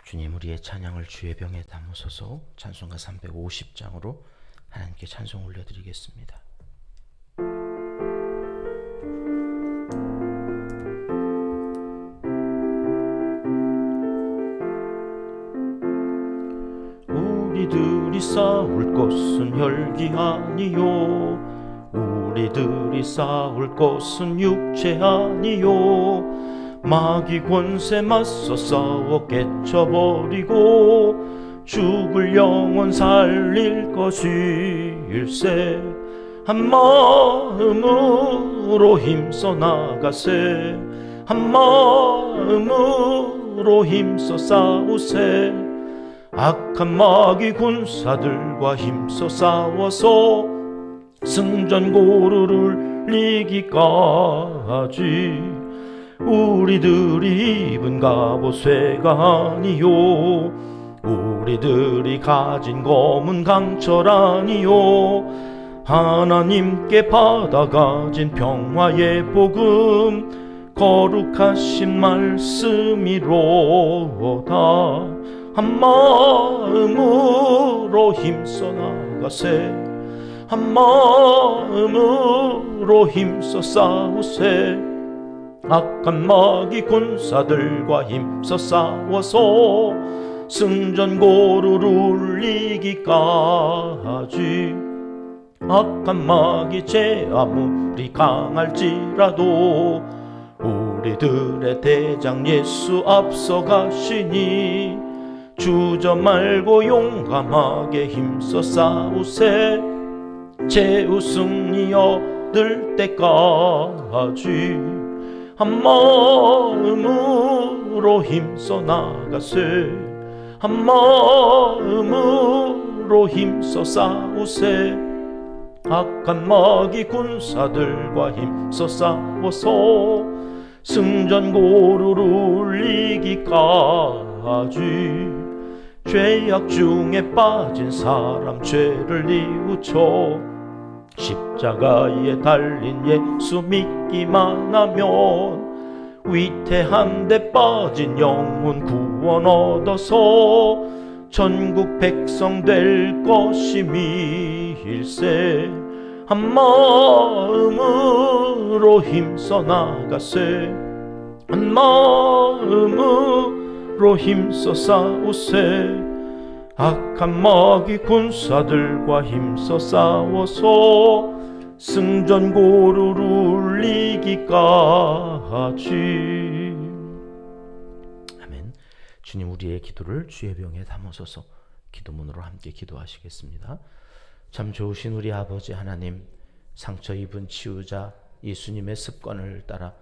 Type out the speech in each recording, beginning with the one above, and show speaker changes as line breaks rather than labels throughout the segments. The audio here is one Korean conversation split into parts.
주님, 우리의 찬양을 주의 병에 담으소서. 찬송가 350장으로 하나님께 찬송 올려드리겠습니다. 우리들이 싸울 것은 혈기 아니요, 우리들이 싸울 것은 육체 아니요, 마귀 권세 맞서 싸워 깨쳐버리고 죽을 영혼 살릴 것일세. 한 마음으로 힘써 나가세, 한 마음으로 힘써 싸우세. 악한 마귀 군사들과 힘써 싸워서 승전고루를 이기까지 우리들이 입은 갑옷 쇠가 아니요, 우리들이 가진 검은 강철 아니요, 하나님께 받아가진 평화의 복음 거룩하신 말씀이로다. 한 마음으로 힘써 나가세, 한 마음으로 힘써 싸우세. 악한 마귀 군사들과 힘써 싸워서 승전고루를 이기까지. 악한 마귀 제 아무리 강할지라도 우리들의 대장 예수 앞서가시니 주저 말고 용감하게 힘써 싸우세. 최후 승리 얻을 때까지 한 마음으로 힘써 나가세, 한 마음으로 힘써 싸우세. 악한 마귀 군사들과 힘써 싸워서 승전고루를 이기까지. 죄악 중에 빠진 사람 죄를 뉘우쳐 십자가에 달린 예수 믿기만 하면 위태한데 빠진 영혼 구원 얻어서 전국 백성 될 것임일세. 한 마음으로 힘써 나가세, 한 마음으로 힘써 싸우세. 악한 마귀 군사들과 힘써 싸워서 승전고루를 이기까지. 아멘. 주님, 우리의 기도를 주의 병에 담으소서. 기도문으로 함께 기도하시겠습니다. 참 좋으신 우리 아버지 하나님, 상처 입은 치유자 예수님의 습관을 따라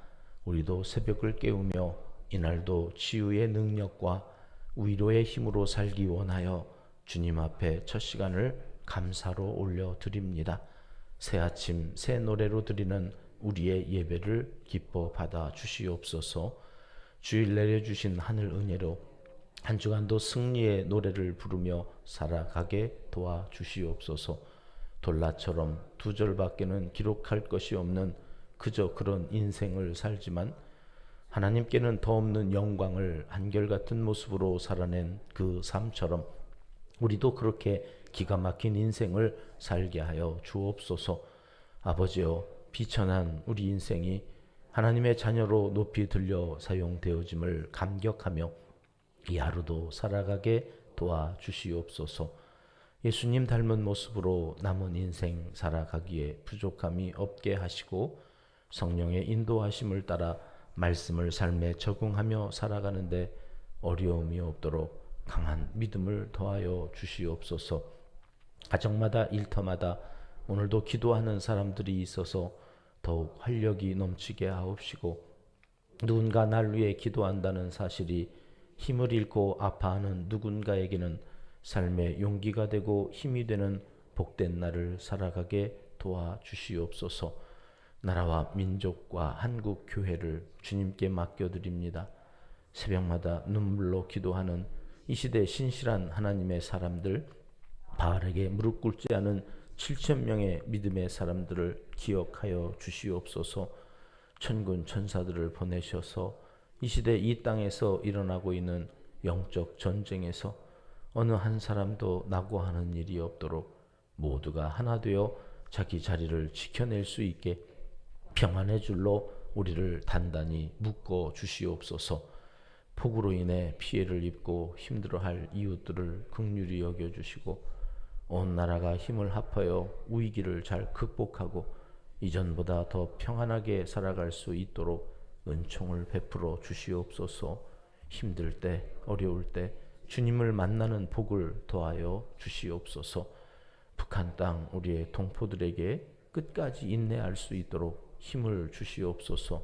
우리도 새벽을 깨우며 이날도 치유의 능력과 위로의 힘으로 살기 원하여 주님 앞에 첫 시간을 감사로 올려드립니다. 새 아침 새 노래로 드리는 우리의 예배를 기뻐 받아 주시옵소서. 주일 내려주신 하늘 은혜로 한 주간도 승리의 노래를 부르며 살아가게 도와주시옵소서. 돌라처럼 두 절밖에는 기록할 것이 없는 그저 그런 인생을 살지만 하나님께는 더 없는 영광을 한결같은 모습으로 살아낸 그 삶처럼 우리도 그렇게 기가 막힌 인생을 살게 하여 주옵소서. 아버지여, 비천한 우리 인생이 하나님의 자녀로 높이 들려 사용되어짐을 감격하며 이 하루도 살아가게 도와주시옵소서. 예수님 닮은 모습으로 남은 인생 살아가기에 부족함이 없게 하시고 성령의 인도하심을 따라 말씀을 삶에 적응하며 살아가는데 어려움이 없도록 강한 믿음을 더하여 주시옵소서. 가정마다 일터마다 오늘도 기도하는 사람들이 있어서 더욱 활력이 넘치게 하옵시고, 누군가 날 위해 기도한다는 사실이 힘을 잃고 아파하는 누군가에게는 삶의 용기가 되고 힘이 되는 복된 날을 살아가게 도와주시옵소서. 나라와 민족과 한국 교회를 주님께 맡겨드립니다. 새벽마다 눈물로 기도하는 이 시대 신실한 하나님의 사람들, 바알에게 무릎 꿇지 않은 7,000명의 믿음의 사람들을 기억하여 주시옵소서. 천군 천사들을 보내셔서 이 시대 이 땅에서 일어나고 있는 영적 전쟁에서 어느 한 사람도 낙오하는 일이 없도록 모두가 하나 되어 자기 자리를 지켜낼 수 있게 평안의 줄로 우리를 단단히 묶어 주시옵소서. 폭우로 인해 피해를 입고 힘들어할 이웃들을 긍휼히 여겨주시고 온 나라가 힘을 합하여 위기를 잘 극복하고 이전보다 더 평안하게 살아갈 수 있도록 은총을 베풀어 주시옵소서. 힘들 때 어려울 때 주님을 만나는 복을 더하여 주시옵소서. 북한 땅 우리의 동포들에게 끝까지 인내할 수 있도록 힘을 주시옵소서.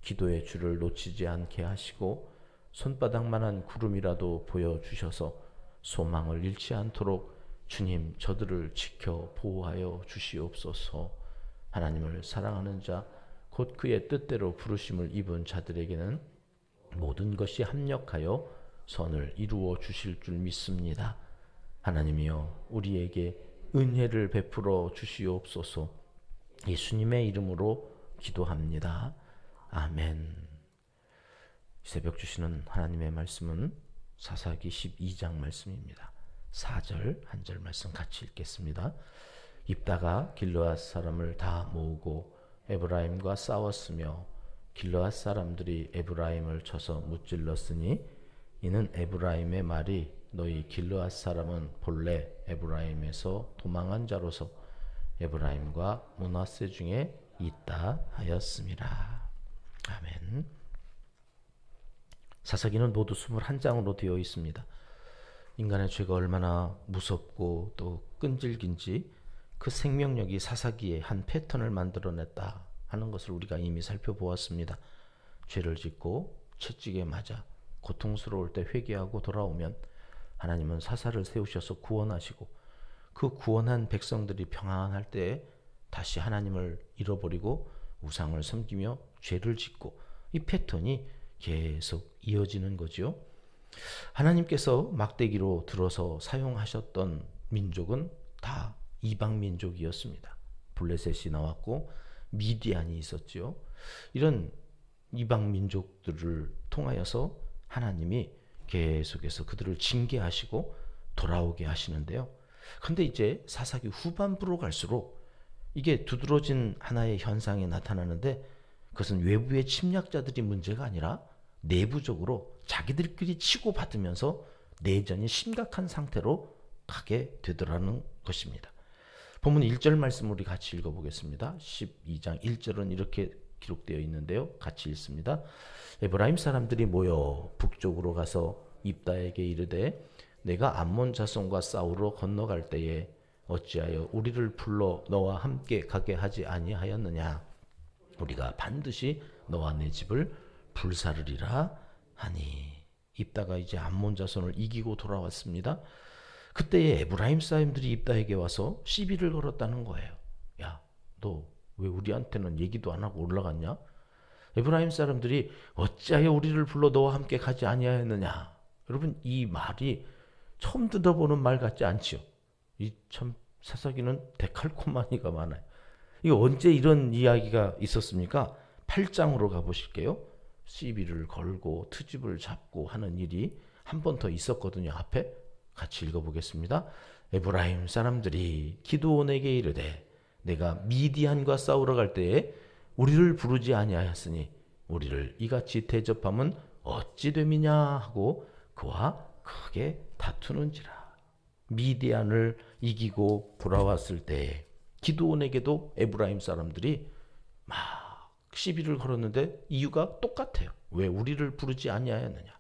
기도의 줄을 놓치지 않게 하시고 손바닥만한 구름이라도 보여주셔서 소망을 잃지 않도록 주님 저들을 지켜 보호하여 주시옵소서. 하나님을 사랑하는 자 곧 그의 뜻대로 부르심을 입은 자들에게는 모든 것이 합력하여 선을 이루어 주실 줄 믿습니다. 하나님이여 우리에게 은혜를 베풀어 주시옵소서. 예수님의 이름으로 기도합니다. 아멘. 새벽 주시는 하나님의 말씀은 사사기 12장 말씀입니다. 4절 한 절 말씀 같이 읽겠습니다. 입다가 길르앗 사람을 다 모으고 에브라임과 싸웠으며 길르앗 사람들이 에브라임을 쳐서 무찔렀으니 이는 에브라임의 말이 너희 길르앗 사람은 본래 에브라임에서 도망한 자로서 에브라임과 므낫세 중에 있다 하였음이라. 아멘. 사사기는 모두 21장으로 되어 있습니다. 인간의 죄가 얼마나 무섭고 또 끈질긴지 그 생명력이 사사기에 한 패턴을 만들어냈다 하는 것을 우리가 이미 살펴보았습니다. 죄를 짓고 채찍에 맞아 고통스러울 때 회개하고 돌아오면 하나님은 사사를 세우셔서 구원하시고 그 구원한 백성들이 평안할 때에 다시 하나님을 잃어버리고 우상을 섬기며 죄를 짓고 이 패턴이 계속 이어지는 거죠. 하나님께서 막대기로 들어서 사용하셨던 민족은 다 이방 민족이었습니다. 블레셋이 나왔고 미디안이 있었죠. 이런 이방 민족들을 통하여서 하나님이 계속해서 그들을 징계하시고 돌아오게 하시는데요. 그런데 이제 사사기 후반부로 갈수록 이게 두드러진 하나의 현상이 나타나는데 그것은 외부의 침략자들이 문제가 아니라 내부적으로 자기들끼리 치고받으면서 내전이 심각한 상태로 가게 되더라는 것입니다. 본문 1절 말씀 우리 같이 읽어보겠습니다. 12장 1절은 이렇게 기록되어 있는데요. 같이 읽습니다. 에브라임 사람들이 모여 북쪽으로 가서 입다에게 이르되 내가 암몬 자손과 싸우러 건너갈 때에 어찌하여 우리를 불러 너와 함께 가게 하지 아니하였느냐. 우리가 반드시 너와 내 집을 불사르리라 하니. 입다가 이제 암몬 자손을 이기고 돌아왔습니다. 그때에 에브라임 사람들이 입다에게 와서 시비를 걸었다는 거예요. 야, 너 왜 우리한테는 얘기도 안 하고 올라갔냐? 에브라임 사람들이 어찌하여 우리를 불러 너와 함께 가지 아니하였느냐? 여러분, 이 말이 처음 들어보는 말 같지 않지요? 이 참 사사기는 데칼코마니가 많아요. 이거 언제 이런 이야기가 있었습니까? 8장으로 가보실게요. 시비를 걸고 트집을 잡고 하는 일이 한 번 더 있었거든요. 앞에 같이 읽어보겠습니다. 에브라임 사람들이 기드온에게 이르되 내가 미디안과 싸우러 갈 때에 우리를 부르지 아니하였으니 우리를 이같이 대접함은 어찌 됨이냐 하고 그와 크게 다투는지라. 미디안을 이기고 돌아왔을 때에 기드온에게도 에브라임 사람들이 막 시비를 걸었는데 이유가 똑같아요. 왜 우리를 부르지 아니하였느냐.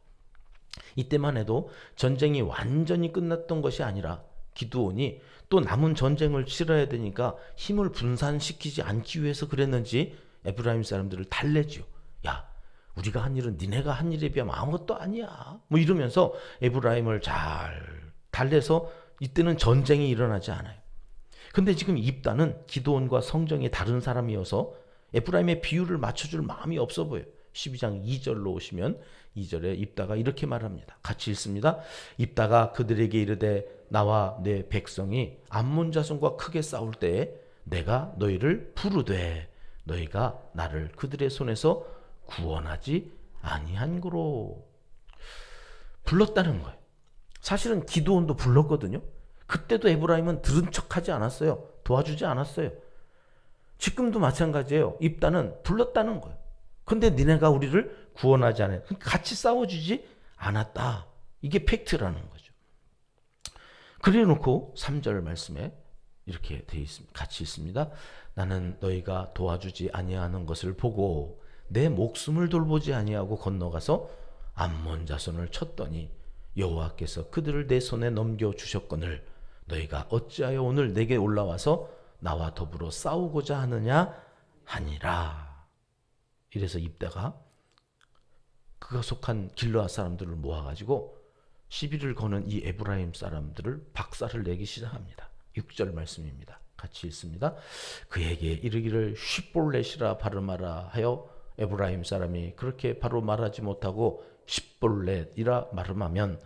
이때만 해도 전쟁이 완전히 끝났던 것이 아니라 기드온이 또 남은 전쟁을 치러야 되니까 힘을 분산시키지 않기 위해서 그랬는지 에브라임 사람들을 달래지요. 야, 우리가 한 일은 니네가 한 일에 비하면 아무것도 아니야. 뭐 이러면서 에브라임을 잘 달래서 이때는 전쟁이 일어나지 않아요. 근데 지금 입다는 기드온과 성정이 다른 사람이어서 에브라임의 비율을 맞춰줄 마음이 없어 보여요. 12장 2절로 오시면 2절에 입다가 이렇게 말합니다. 같이 읽습니다. 입다가 그들에게 이르되 나와 내 백성이 암몬 자손과 크게 싸울 때에 내가 너희를 부르되 너희가 나를 그들의 손에서 구원하지 아니한 고로. 불렀다는 거예요. 사실은 기드온도 불렀거든요. 그때도 에브라임은 들은 척하지 않았어요. 도와주지 않았어요. 지금도 마찬가지예요. 입다는 불렀다는 거예요. 근데 니네가 우리를 구원하지 않아요. 같이 싸워주지 않았다. 이게 팩트라는 거죠. 그래 놓고 3절 말씀에 이렇게 돼 있습니다. 같이 있습니다. 나는 너희가 도와주지 아니하는 것을 보고 내 목숨을 돌보지 아니하고 건너가서 암몬 자손을 쳤더니 여호와께서 그들을 내 손에 넘겨 주셨거늘 너희가 어찌하여 오늘 내게 올라와서 나와 더불어 싸우고자 하느냐 하니라. 이래서 입다가 그가 속한 길르앗 사람들을 모아가지고 시비를 거는 이 에브라임 사람들을 박살을 내기 시작합니다. 6절 말씀입니다. 같이 읽습니다. 그에게 이르기를 쉿볼렛이라 발음하라 하여 에브라임 사람이 그렇게 바로 말하지 못하고 쉿볼렛이라 발음하면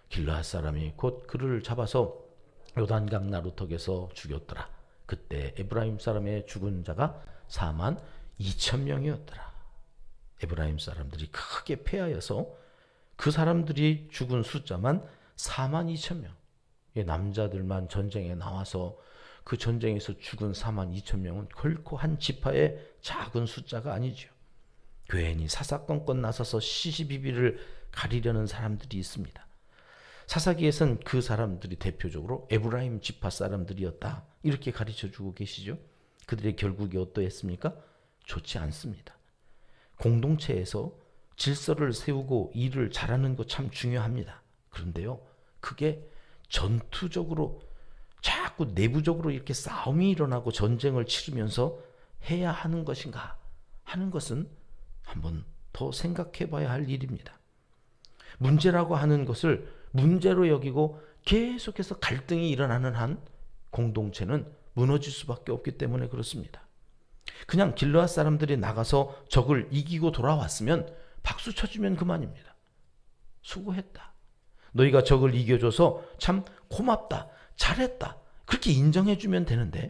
길르앗 사람이 곧 그를 잡아서 요단강 나루턱에서 죽였더라. 그때 에브라임 사람의 죽은 자가 4만 2천 명이었더라. 에브라임 사람들이 크게 패하여서 그 사람들이 죽은 숫자만 4만 2천 명. 남자들만 전쟁에 나와서 그 전쟁에서 죽은 4만 2천 명은 결코 한 지파의 작은 숫자가 아니죠. 괜히 사사건건 나서서 시시비비를 가리려는 사람들이 있습니다. 사사기에선 그 사람들이 대표적으로 에브라임 지파 사람들이었다. 이렇게 가르쳐주고 계시죠. 그들의 결국이 어떠했습니까? 좋지 않습니다. 공동체에서 질서를 세우고 일을 잘하는 것 참 중요합니다. 그런데요, 그게 전투적으로 자꾸 내부적으로 이렇게 싸움이 일어나고 전쟁을 치르면서 해야 하는 것인가 하는 것은 한번 더 생각해 봐야 할 일입니다. 문제라고 하는 것을 문제로 여기고 계속해서 갈등이 일어나는 한 공동체는 무너질 수밖에 없기 때문에 그렇습니다. 그냥 길르앗 사람들이 나가서 적을 이기고 돌아왔으면 박수 쳐주면 그만입니다. 수고했다. 너희가 적을 이겨줘서 참 고맙다. 잘했다. 그렇게 인정해주면 되는데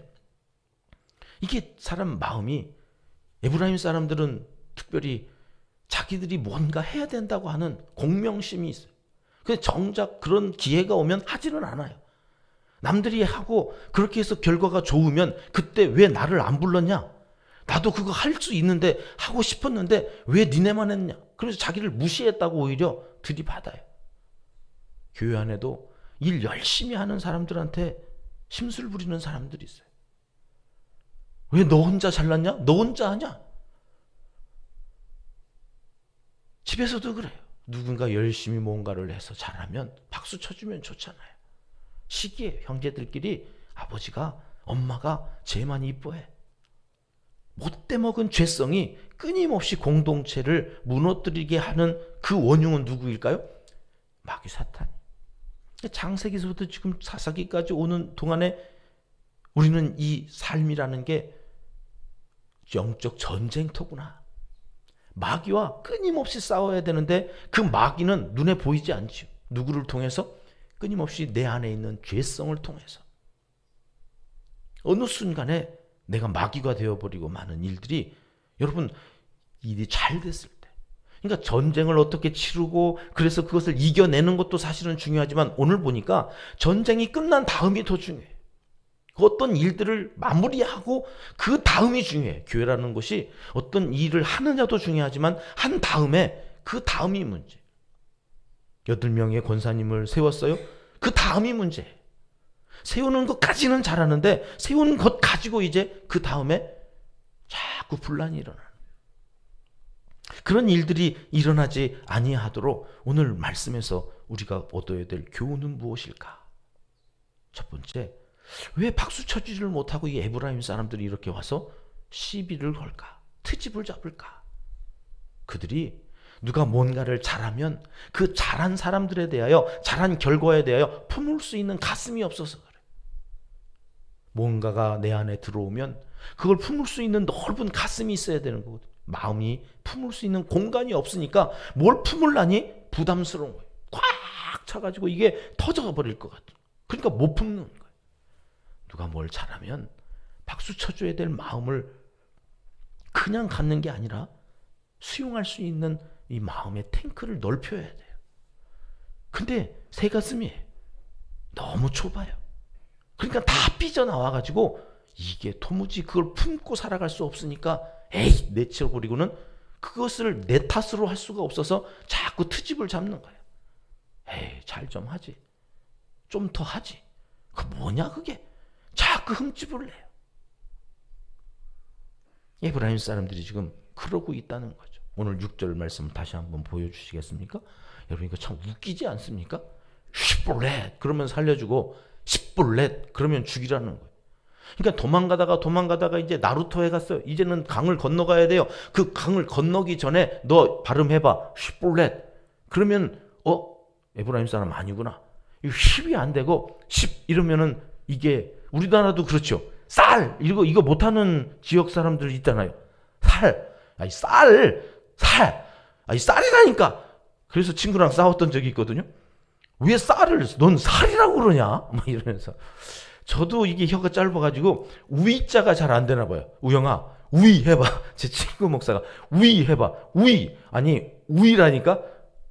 이게 사람 마음이 에브라임 사람들은 특별히 자기들이 뭔가 해야 된다고 하는 공명심이 있어요. 근데 정작 그런 기회가 오면 하지는 않아요. 남들이 하고 그렇게 해서 결과가 좋으면 그때 왜 나를 안 불렀냐? 나도 그거 할 수 있는데 하고 싶었는데 왜 니네만 했냐? 그래서 자기를 무시했다고 오히려 들이받아요. 교회 안에도 일 열심히 하는 사람들한테 심술 부리는 사람들이 있어요. 왜 너 혼자 잘났냐? 너 혼자 하냐? 집에서도 그래요. 누군가 열심히 뭔가를 해서 잘하면 박수 쳐주면 좋잖아요. 시기에 형제들끼리 아버지가 엄마가 쟤만 이뻐해. 못돼 먹은 죄성이 끊임없이 공동체를 무너뜨리게 하는 그 원흉은 누구일까요? 마귀 사탄. 창세기서부터 지금 사사기까지 오는 동안에 우리는 이 삶이라는 게 영적 전쟁터구나. 마귀와 끊임없이 싸워야 되는데 그 마귀는 눈에 보이지 않죠. 누구를 통해서? 끊임없이 내 안에 있는 죄성을 통해서. 어느 순간에 내가 마귀가 되어버리고 많은 일들이 여러분 일이 잘 됐을 때 그러니까 전쟁을 어떻게 치르고 그래서 그것을 이겨내는 것도 사실은 중요하지만 오늘 보니까 전쟁이 끝난 다음이 더 중요해요. 어떤 일들을 마무리하고 그 다음이 중요해요. 교회라는 것이 어떤 일을 하느냐도 중요하지만 한 다음에 그 다음이 문제. 8명의 권사님을 세웠어요. 그 다음이 문제예요. 세우는 것까지는 잘하는데 세우는 것 가지고 이제 그 다음에 자꾸 분란이 일어나는 그런 일들이 일어나지 아니하도록 오늘 말씀에서 우리가 얻어야 될 교훈은 무엇일까? 첫 번째, 왜 박수 쳐주지를 못하고 이 에브라임 사람들이 이렇게 와서 시비를 걸까? 트집을 잡을까? 그들이 누가 뭔가를 잘하면 그 잘한 사람들에 대하여 잘한 결과에 대하여 품을 수 있는 가슴이 없어서 그래. 뭔가가 내 안에 들어오면 그걸 품을 수 있는 넓은 가슴이 있어야 되는 거거든. 마음이 품을 수 있는 공간이 없으니까 뭘 품으려니 부담스러운 거예요. 꽉 차가지고 이게 터져버릴 것 같아. 그러니까 못 품는 거예요. 누가 뭘 잘하면 박수 쳐줘야 될 마음을 그냥 갖는 게 아니라 수용할 수 있는 이 마음의 탱크를 넓혀야 돼요. 근데 새 가슴이에요. 너무 좁아요. 그러니까 다 삐져나와가지고 이게 도무지 그걸 품고 살아갈 수 없으니까 에이 내쳐버리고는 그것을 내 탓으로 할 수가 없어서 자꾸 트집을 잡는 거예요. 에이 잘 좀 하지. 좀 더 하지. 그 뭐냐 그게. 자꾸 흠집을 내요. 에브라임 사람들이 지금 그러고 있다는 거죠. 오늘 6절 말씀 다시 한번 보여주시겠습니까? 여러분 이거 참 웃기지 않습니까? 쉿볼렛 그러면 살려주고 쉿볼렛 그러면 죽이라는 거예요. 그러니까 도망가다가 이제 나루토에 갔어요. 이제는 강을 건너가야 돼요. 그 강을 건너기 전에 너 발음해봐. 쉿볼렛 그러면 에브라임 사람 아니구나. 이 쉿이 안 되고 쉿 이러면은 이게 우리나라도 그렇죠. 쌀 이거 못하는 지역 사람들 있잖아요. 쌀 쌀이라니까. 그래서 친구랑 싸웠던 적이 있거든요. 왜 쌀을 넌 살이라고 그러냐? 막 이러면서 저도 이게 혀가 짧아가지고 우이자가 잘 안 되나 봐요. 우영아 우이 해봐. 제 친구 목사가 우이 해봐. 우이 아니 우이라니까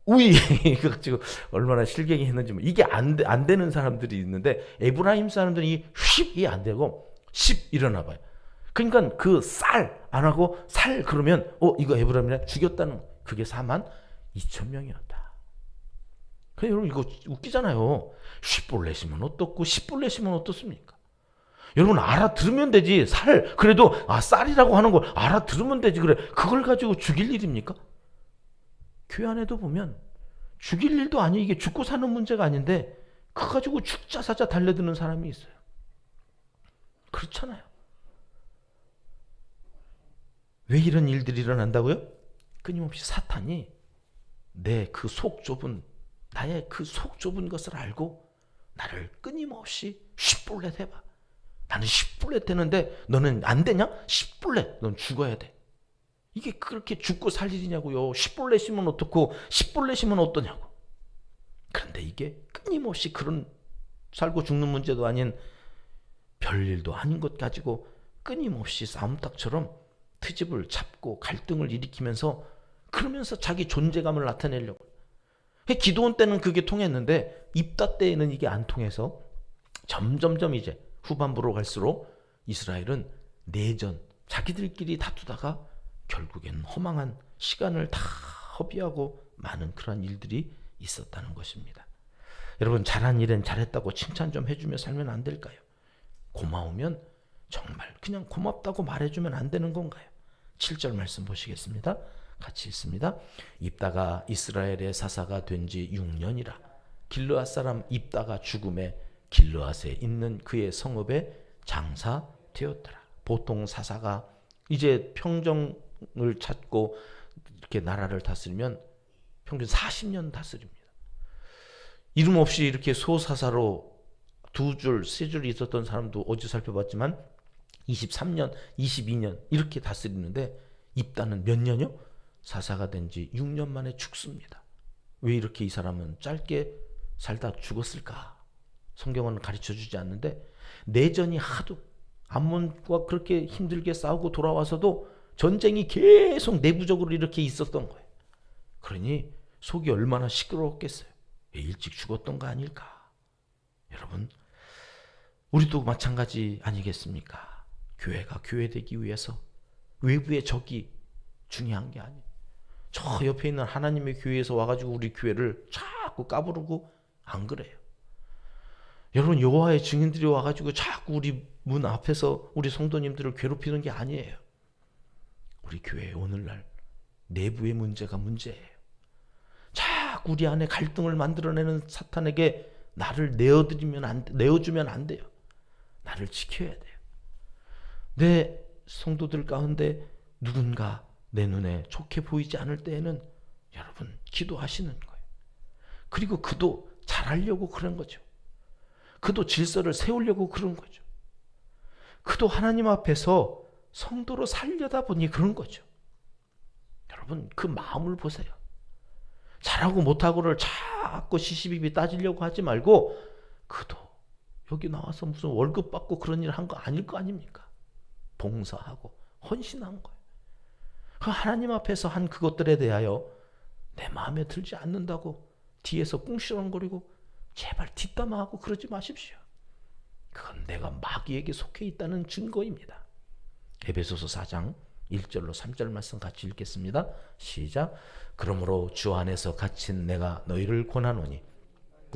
우이 이거 가지고 얼마나 실갱이 했는지 이게 안 되는 사람들이 있는데 에브라임 사람들은 이 쉿이 안 되고 십 일어나 봐요. 그러니까 그 쌀 안 하고 살 그러면 이거 에브라임이라 죽였다는 그게 42,000명이었다. 그래 여러분 이거 웃기잖아요. 쉿볼렛이면 어떻고 쉿볼렛이면 어떻습니까? 여러분 알아들으면 되지. 그래도 쌀이라고 하는 걸 알아들으면 되지. 그래 그걸 가지고 죽일 일입니까? 교회 안에도 보면 죽일 일도 아니 이게 죽고 사는 문제가 아닌데 그거 가지고 죽자 사자 달려드는 사람이 있어요. 그렇잖아요. 왜 이런 일들이 일어난다고요? 끊임없이 사탄이 나의 그 속 좁은 것을 알고 나를 끊임없이 쉿볼렛 해봐. 나는 쉿볼렛 되는데 너는 안 되냐? 쉿볼렛 넌 죽어야 돼. 이게 그렇게 죽고 살 일이냐고요. 쉿볼렛이면 어떻고 쉿볼렛이면 어떠냐고. 그런데 이게 끊임없이 그런 살고 죽는 문제도 아닌 별일도 아닌 것 가지고 끊임없이 싸움닭처럼 트집을 잡고 갈등을 일으키면서 그러면서 자기 존재감을 나타내려고. 기드온 때는 그게 통했는데 입다 때에는 이게 안 통해서 점점점 이제 후반부로 갈수록 이스라엘은 내전 자기들끼리 다투다가 결국엔 허망한 시간을 다 허비하고 많은 그런 일들이 있었다는 것입니다. 여러분 잘한 일은 잘했다고 칭찬 좀 해주며 살면 안 될까요? 고마우면 정말 그냥 고맙다고 말해주면 안 되는 건가요? 7절 말씀 보시겠습니다. 같이 읽습니다. 입다가 이스라엘의 사사가 된 지 6년이라 길르앗 사람 입다가 죽음에 길르앗에 있는 그의 성읍에 장사되었더라. 보통 사사가 이제 평정을 찾고 이렇게 나라를 다스리면 평균 40년 다스립니다. 이름 없이 이렇게 소사사로 2줄, 3줄 있었던 사람도 어제 살펴봤지만 23년, 22년 이렇게 다스리는데 입다는 몇 년이요? 사사가 된 지 6년 만에 죽습니다. 왜 이렇게 이 사람은 짧게 살다 죽었을까? 성경은 가르쳐주지 않는데 내전이 하도 암몬과 그렇게 힘들게 싸우고 돌아와서도 전쟁이 계속 내부적으로 이렇게 있었던 거예요. 그러니 속이 얼마나 시끄러웠겠어요. 일찍 죽었던 거 아닐까? 여러분 우리도 마찬가지 아니겠습니까? 교회가 교회되기 위해서 외부의 적이 중요한 게 아니에요. 저 옆에 있는 하나님의 교회에서 와가지고 우리 교회를 자꾸 까부르고 안 그래요. 여러분 여호와의 증인들이 와가지고 자꾸 우리 문 앞에서 우리 성도님들을 괴롭히는 게 아니에요. 우리 교회 오늘날 내부의 문제가 문제예요. 자꾸 우리 안에 갈등을 만들어내는 사탄에게 나를 내어주면 안 돼요. 나를 지켜야 돼요. 내 성도들 가운데 누군가 내 눈에 좋게 보이지 않을 때에는 여러분 기도하시는 거예요. 그리고 그도 잘하려고 그런 거죠. 그도 질서를 세우려고 그런 거죠. 그도 하나님 앞에서 성도로 살려다 보니 그런 거죠. 여러분 그 마음을 보세요. 잘하고 못하고를 자꾸 시시비비 따지려고 하지 말고 그도 여기 나와서 무슨 월급 받고 그런 일 한 거 아닐 거 아닙니까? 봉사하고 헌신한 거예요. 그 하나님 앞에서 한 그것들에 대하여 내 마음에 들지 않는다고 뒤에서 꿍시렁거리고 제발 뒷담화하고 그러지 마십시오. 그건 내가 마귀에게 속해 있다는 증거입니다. 에베소서 4장 1절로 3절 말씀 같이 읽겠습니다. 시작. 그러므로 주 안에서 갇힌 내가 너희를 권하노니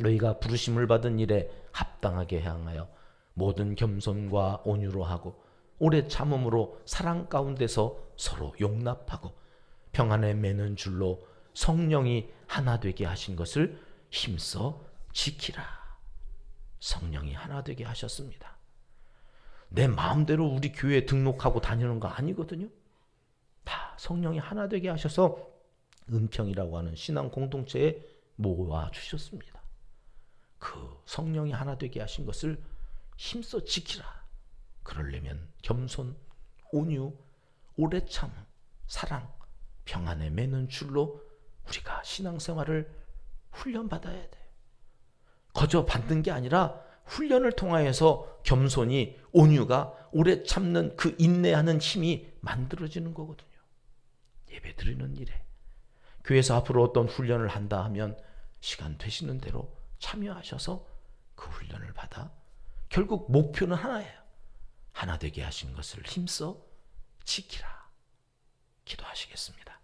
너희가 부르심을 받은 일에 합당하게 향하여 모든 겸손과 온유로 하고 오래 참음으로 사랑 가운데서 서로 용납하고 평안에 매는 줄로 성령이 하나 되게 하신 것을 힘써 지키라. 성령이 하나 되게 하셨습니다. 내 마음대로 우리 교회에 등록하고 다니는 거 아니거든요. 다 성령이 하나 되게 하셔서 은평이라고 하는 신앙 공동체에 모아 주셨습니다. 그 성령이 하나 되게 하신 것을 힘써 지키라. 그러려면 겸손, 온유, 오래 참, 사랑, 평안에 매는 줄로 우리가 신앙생활을 훈련받아야 돼요. 거저 받는 게 아니라 훈련을 통하여서 겸손이, 온유가, 오래 참는 그 인내하는 힘이 만들어지는 거거든요. 예배 드리는 일에 교회에서 앞으로 어떤 훈련을 한다 하면 시간 되시는 대로 참여하셔서 그 훈련을 받아 결국 목표는 하나예요. 하나 되게 하신 것을 힘써 지키라. 기도하시겠습니다.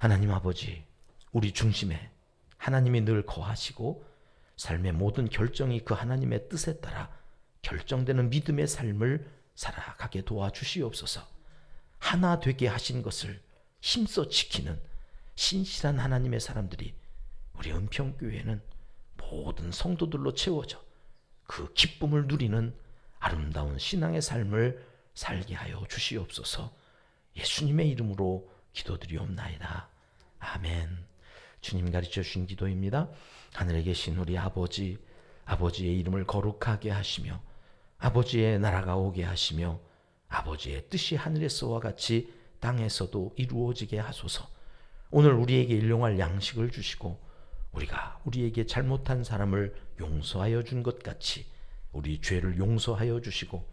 하나님 아버지, 우리 중심에 하나님이 늘 거하시고 삶의 모든 결정이 그 하나님의 뜻에 따라 결정되는 믿음의 삶을 살아가게 도와주시옵소서. 하나 되게 하신 것을 힘써 지키는 신실한 하나님의 사람들이 우리 은평교회는 모든 성도들로 채워져 그 기쁨을 누리는 아름다운 신앙의 삶을 살게 하여 주시옵소서. 예수님의 이름으로 기도드리옵나이다. 아멘. 주님 가르쳐 주신 기도입니다. 하늘에 계신 우리 아버지, 아버지의 이름을 거룩하게 하시며 아버지의 나라가 오게 하시며 아버지의 뜻이 하늘에서와 같이 땅에서도 이루어지게 하소서. 오늘 우리에게 일용할 양식을 주시고 우리가 우리에게 잘못한 사람을 용서하여 준 것 같이 우리 죄를 용서하여 주시고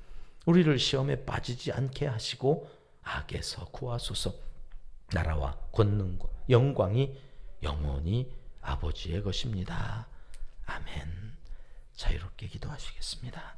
우리를 시험에 빠지지 않게 하시고 악에서 구하소서. 나라와 권능과 영광이 영원히 아버지의 것입니다. 아멘. 자유롭게 기도하시겠습니다.